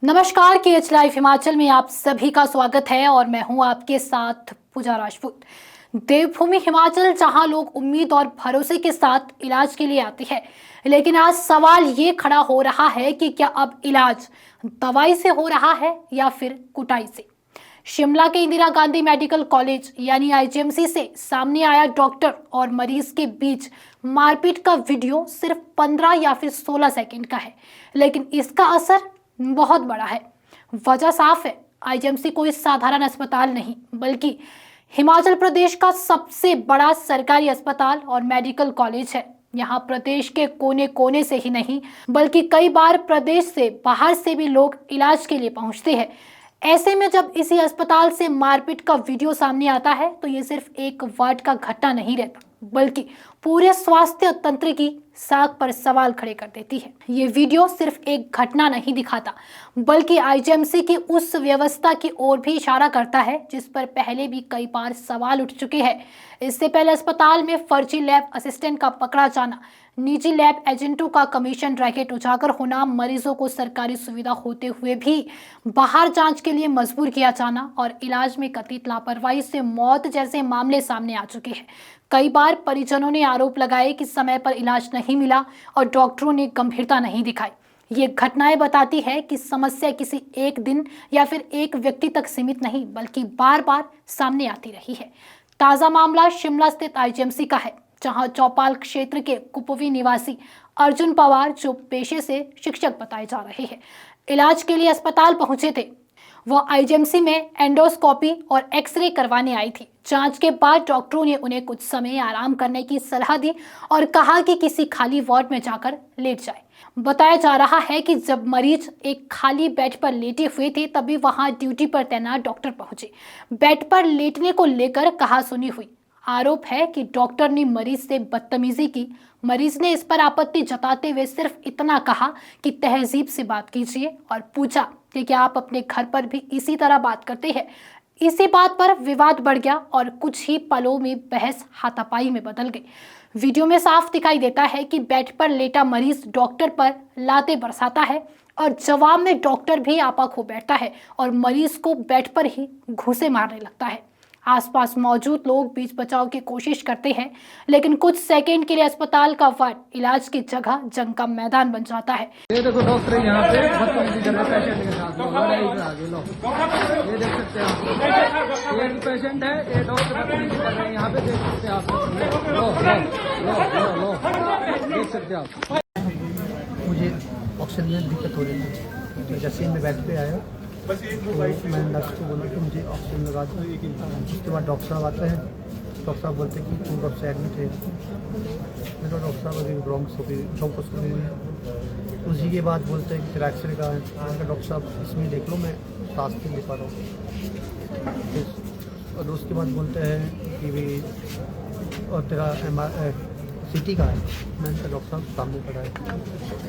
नमस्कार, KH live Himachal में आप सभी का स्वागत है और मैं हूं आपके साथ पूजा राजपूत। देवभूमि हिमाचल, जहां लोग उम्मीद और भरोसे के साथ इलाज के लिए आते हैं, लेकिन आज सवाल ये खड़ा हो रहा है कि क्या अब इलाज दवाई से हो रहा है या फिर कुटाई से। शिमला के इंदिरा गांधी मेडिकल कॉलेज यानी IGMC से सामने आया डॉक्टर और मरीज के बीच मारपीट का वीडियो सिर्फ 15 या फिर 16 सेकंड का है, लेकिन इसका असर बहुत बड़ा है। वजह साफ है, IGMC कोई साधारण अस्पताल नहीं बल्कि हिमाचल प्रदेश का सबसे बड़ा सरकारी अस्पताल और मेडिकल कॉलेज है। यहाँ प्रदेश के कोने कोने से ही नहीं बल्कि कई बार प्रदेश से बाहर से भी लोग इलाज के लिए पहुँचते हैं। ऐसे में जब इसी अस्पताल से मारपीट का वीडियो सामने आता है तो ये सिर्फ एक वार्ड का घटना नहीं रहता बल्कि पूरे स्वास्थ्य तंत्र की साख पर सवाल खड़े कर देती है। ये वीडियो सिर्फ एक घटना नहीं दिखाता बल्कि IGMC की उस व्यवस्था की ओर भी इशारा करता है जिस पर पहले भी कई बार सवाल उठ चुके हैं। इससे पहले अस्पताल में फर्जी लैब असिस्टेंट का पकड़ा जाना, निजी लैब एजेंटों का कमीशन रैकेट उजागर होना, मरीजों को सरकारी सुविधा होते हुए भी बाहर जांच के लिए मजबूर किया जाना और इलाज में कथित लापरवाही से मौत जैसे मामले सामने आ चुके हैं। कई बार परिजनों ने आरोप लगाए कि समय पर इलाज नहीं मिला और डॉक्टरों ने गंभीरता नहीं दिखाई। ये घटनाएं बताती है कि समस्या किसी एक दिन या फिर एक व्यक्ति तक सीमित नहीं बल्कि बार बार सामने आती रही है। ताज़ा मामला शिमला स्थित IGMC का है, जहां चौपाल क्षेत्र के कुपवी निवासी अर्जुन पवार, जो पेशे से शिक्षक बताए जा रहे हैं, इलाज के लिए अस्पताल पहुंचे थे। वो IGMC में एंडोस्कोपी और एक्सरे करवाने आई थी। जांच के बाद डॉक्टरों ने उन्हें कुछ समय आराम करने की सलाह दी और कहा कि किसी खाली वार्ड में जाकर लेट जाए। बताया जा रहा है कि जब मरीज एक खाली बेड पर लेटे हुए थे तभी वहां ड्यूटी पर तैनात डॉक्टर पहुंचे। बेड पर लेटने को लेकर कहासुनी हुई। आरोप है कि डॉक्टर ने मरीज से बदतमीजी की। मरीज ने इस पर आपत्ति जताते हुए सिर्फ इतना कहा कि तहजीब से बात कीजिए और पूछा कि क्या आप अपने घर पर भी इसी तरह बात करते हैं। इसी बात पर विवाद बढ़ गया और कुछ ही पलों में बहस हाथापाई में बदल गई। वीडियो में साफ दिखाई देता है कि बेड पर लेटा मरीज डॉक्टर पर लाते बरसाता है और जवाब में डॉक्टर भी आपा खो बैठता है और मरीज को बेड पर ही घूंसे मारने लगता है। आसपास मौजूद लोग बीच बचाव की कोशिश करते हैं, लेकिन कुछ सेकंड के लिए अस्पताल का वार्ड इलाज की जगह जंग का मैदान बन जाता है। ये देखो डॉक्टर यहाँ पे बदतमीजी कर रहे पेशेंट के साथ। आगे लो, ये देख सकते हैं आप, ये पेशेंट है, ये डॉक्टर बदतमीजी कर रहे हैं यहाँ पे, देख सकते हैं आप। लो लो लो लो लो, देख सकते हैं आप। मुझे ऑक्सीजन में दिक्कत हो रही थी, तो जैसे ही मैं बेड पे आया तो मैंने डॉक्टर को बोला कि मुझे ऑक्सीजन लगा दो। उसके बाद डॉक्टर साहब आते हैं, डॉक्टर साहब बोलते हैं कि डॉक्टर से एडमिट है। मैं तो डॉक्टर साहब अभी ब्रोंकोस्कोपी हुई है। उसी के बाद बोलते हैं कि फिर एक्सरे का है। मैंने डॉक्टर साहब इसमें देख लो, मैं सांस नहीं ले पा रहा हूँ। और उसके बाद बोलते हैं कि भाई और तेरा CT का है। मैंने कहा डॉक्टर साहब सामने पड़ा है।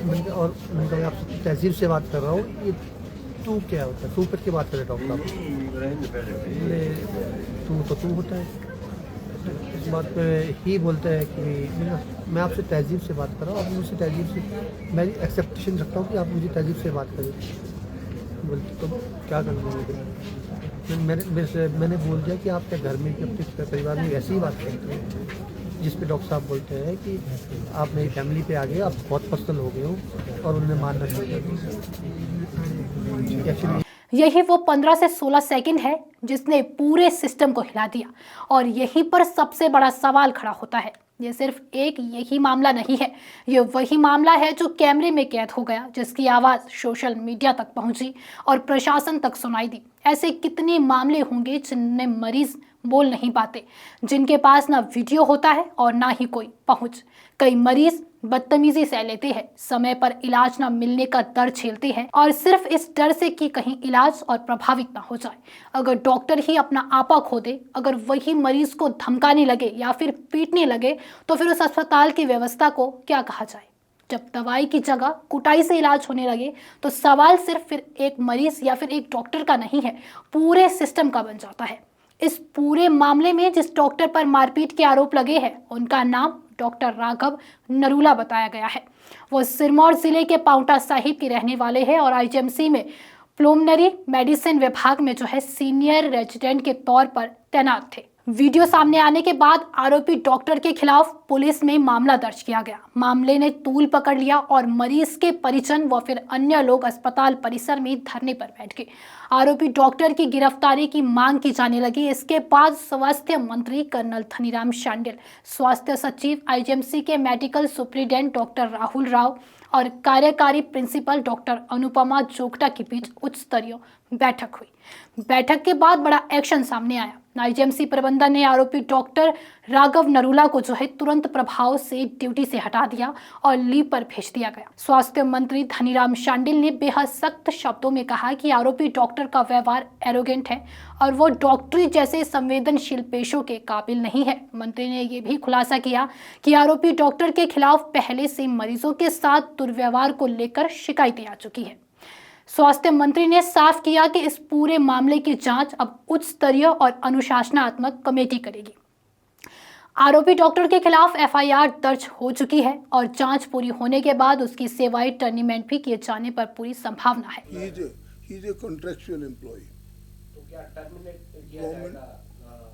मैंने कहा आपसे तहजीब से बात कर रहा हूँ, ये तू क्या होता है, तू करके बात करे डॉक्टर साहब। तू तो तू होता है। इस बात पे ही बोलता है कि मैं आपसे तहजीब से बात कर रहा हूँ, आप मुझसे तहजीब से, मैं एक्सेप्टेशन रखता हूँ कि आप मुझे तहजीब से बात करें। बोलते तो क्या करूँगा। मैंने बोल दिया कि आपके घर में अपने परिवार में ऐसी ही बात करते हैं, जिस पे डॉक्टर साहब बोलते हैं कि आप मेरी फैमिली पे आ गए, आप बहुत पर्सनल हो गए हो और उन्हें मानना चाहिए। यही वो 15 से 16 सेकंड है जिसने पूरे सिस्टम को हिला दिया और यहीं पर सबसे बड़ा सवाल खड़ा होता है। ये सिर्फ एक यही मामला नहीं है, ये वही मामला है जो कैमरे में कैद हो गया, जिसकी आवाज़ सोशल मीडिया तक पहुंची और प्रशासन तक सुनाई दी। ऐसे कितने मामले होंगे जिनमें मरीज बोल नहीं पाते, जिनके पास ना वीडियो होता है और ना ही कोई पहुंच। कई मरीज बदतमीजी सह लेते हैं, समय पर इलाज न मिलने का डर झेलते हैं और सिर्फ इस डर से कि कहीं इलाज और प्रभावित ना हो जाए। अगर डॉक्टर ही अपना आपा खो दे, अगर वही मरीज को धमकाने लगे या फिर पीटने लगे तो फिर उस अस्पताल की व्यवस्था को क्या कहा जाए। जब दवाई की जगह कुटाई से इलाज होने लगे तो सवाल सिर्फ फिर एक मरीज या फिर एक डॉक्टर का नहीं है, पूरे सिस्टम का बन जाता है। इस पूरे मामले में जिस डॉक्टर पर मारपीट के आरोप लगे हैं उनका नाम डॉक्टर राघव नरूला बताया गया है। वो सिरमौर जिले के पांवटा साहिब के रहने वाले हैं और IGMC में प्लूमनरी मेडिसिन विभाग में जो है सीनियर रेजिडेंट के तौर पर तैनात थे। वीडियो सामने आने के बाद आरोपी डॉक्टर के खिलाफ पुलिस में मामला दर्ज किया गया। मामले ने तूल पकड़ लिया और मरीज के परिजन व फिर अन्य लोग अस्पताल परिसर में धरने पर बैठ गए। आरोपी डॉक्टर की गिरफ्तारी की मांग की जाने लगी। इसके बाद स्वास्थ्य मंत्री कर्नल धनीराम शांडिल, स्वास्थ्य सचिव आईजीएमसी के medical superintendent doctor Rahul Rao और कार्यकारी प्रिंसिपल डॉक्टर अनुपमा जोगटा के बीच उच्च स्तरीय बैठक हुई। बैठक के बाद बड़ा एक्शन सामने आया। आईजीएमसी प्रबंधन ने आरोपी डॉक्टर राघव नरूला को जो है तुरंत प्रभाव से ड्यूटी से हटा दिया और लीव पर भेज दिया गया। स्वास्थ्य मंत्री धनीराम शांडिल ने बेहद सख्त शब्दों में कहा कि आरोपी डॉक्टर का व्यवहार एरोगेंट है और वो डॉक्टरी जैसे संवेदनशील पेशों के काबिल नहीं है। मंत्री ने यह भी खुलासा किया कि आरोपी डॉक्टर के खिलाफ पहले से मरीजों के साथ दुर्व्यवहार को लेकर शिकायतें आ चुकी है। स्वास्थ्य मंत्री ने साफ किया कि इस पूरे मामले की जांच अब उच्च स्तरीय और अनुशासनात्मक कमेटी करेगी। आरोपी डॉक्टर के खिलाफ एफआईआर दर्ज हो चुकी है और जांच पूरी होने के बाद उसकी सेवाएं टर्मिनेट भी किए जाने पर पूरी संभावना है। He is a contractual employee. तो क्या टर्मिनेट किया जाएगा?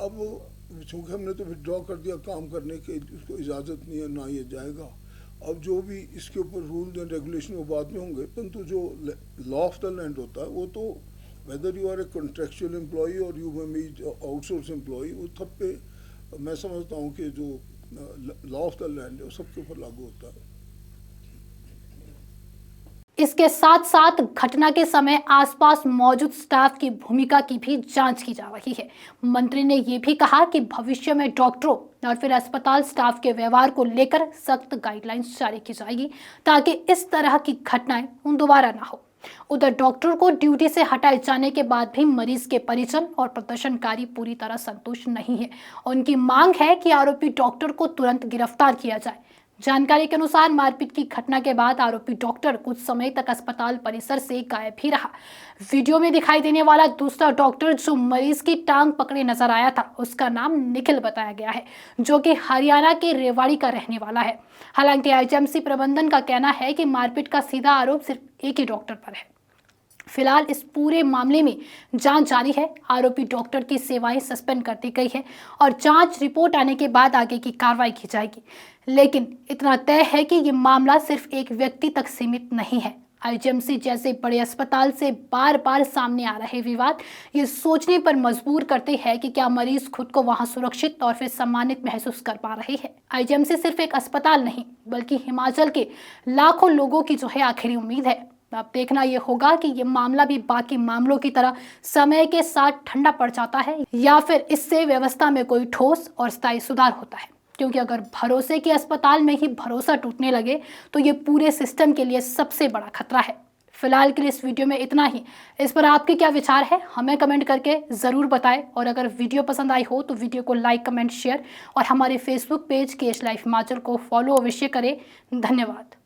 अब चूंकि हमने तो विड्रॉ कर दिया काम करने के, उसको इजाज़त नहीं है, ना ये जाएगा। अब जो भी इसके ऊपर रूल्स एंड रेगुलेशन वो बाद में होंगे, परंतु जो लॉ ऑफ द लैंड होता है वो तो whether you are a contractual employee और you may be outsource employee, वो सब पे मैं समझता हूँ कि जो लॉ ऑफ द लैंड है वो सबके ऊपर लागू होता है। इसके साथ साथ घटना के समय आसपास मौजूद स्टाफ की भूमिका की भी जांच की जा रही है। मंत्री ने यह भी कहा कि भविष्य में डॉक्टरों और फिर अस्पताल स्टाफ के व्यवहार को लेकर सख्त गाइडलाइंस जारी की जाएगी ताकि इस तरह की घटनाएं दोबारा ना हो। उधर डॉक्टर को ड्यूटी से हटाए जाने के बाद भी मरीज के परिजन और प्रदर्शनकारी पूरी तरह संतुष्ट नहीं है। उनकी मांग है कि आरोपी डॉक्टर को तुरंत गिरफ्तार किया जाए। जानकारी के अनुसार मारपीट की घटना के बाद आरोपी डॉक्टर कुछ समय तक अस्पताल परिसर से गायब ही रहा। वीडियो में दिखाई देने वाला दूसरा डॉक्टर जो मरीज की टांग पकड़े नजर आया था, उसका नाम निखिल बताया गया है, जो कि हरियाणा के रेवाड़ी का रहने वाला है। हालांकि आईजीएमसी प्रबंधन का कहना है कि मारपीट का सीधा आरोप सिर्फ एक ही डॉक्टर पर है। फिलहाल इस पूरे मामले में जांच जारी है। आरोपी डॉक्टर की सेवाएं सस्पेंड कर दी गई है और जांच रिपोर्ट आने के बाद आगे की कार्रवाई की जाएगी। लेकिन इतना तय है कि ये मामला सिर्फ एक व्यक्ति तक सीमित नहीं है। आईजीएमसी जैसे बड़े अस्पताल से बार बार सामने आ रहे विवाद ये सोचने पर मजबूर करते हैं कि क्या मरीज खुद को वहां सुरक्षित और फिर सम्मानित महसूस कर पा रहे हैं। आईजीएमसी सिर्फ एक अस्पताल नहीं बल्कि हिमाचल के लाखों लोगों की जो है आखिरी उम्मीद है। अब देखना यह होगा कि ये मामला भी बाकी मामलों की तरह समय के साथ ठंडा पड़ जाता है या फिर इससे व्यवस्था में कोई ठोस और स्थायी सुधार होता है। क्योंकि अगर भरोसे के अस्पताल में ही भरोसा टूटने लगे तो ये पूरे सिस्टम के लिए सबसे बड़ा खतरा है। फिलहाल के लिए इस वीडियो में इतना ही। इस पर आपके क्या विचार है हमें कमेंट करके ज़रूर बताएं और अगर वीडियो पसंद आई हो तो वीडियो को लाइक, कमेंट, शेयर और हमारे Facebook page KS life Himachal को फॉलो अवश्य करें। धन्यवाद।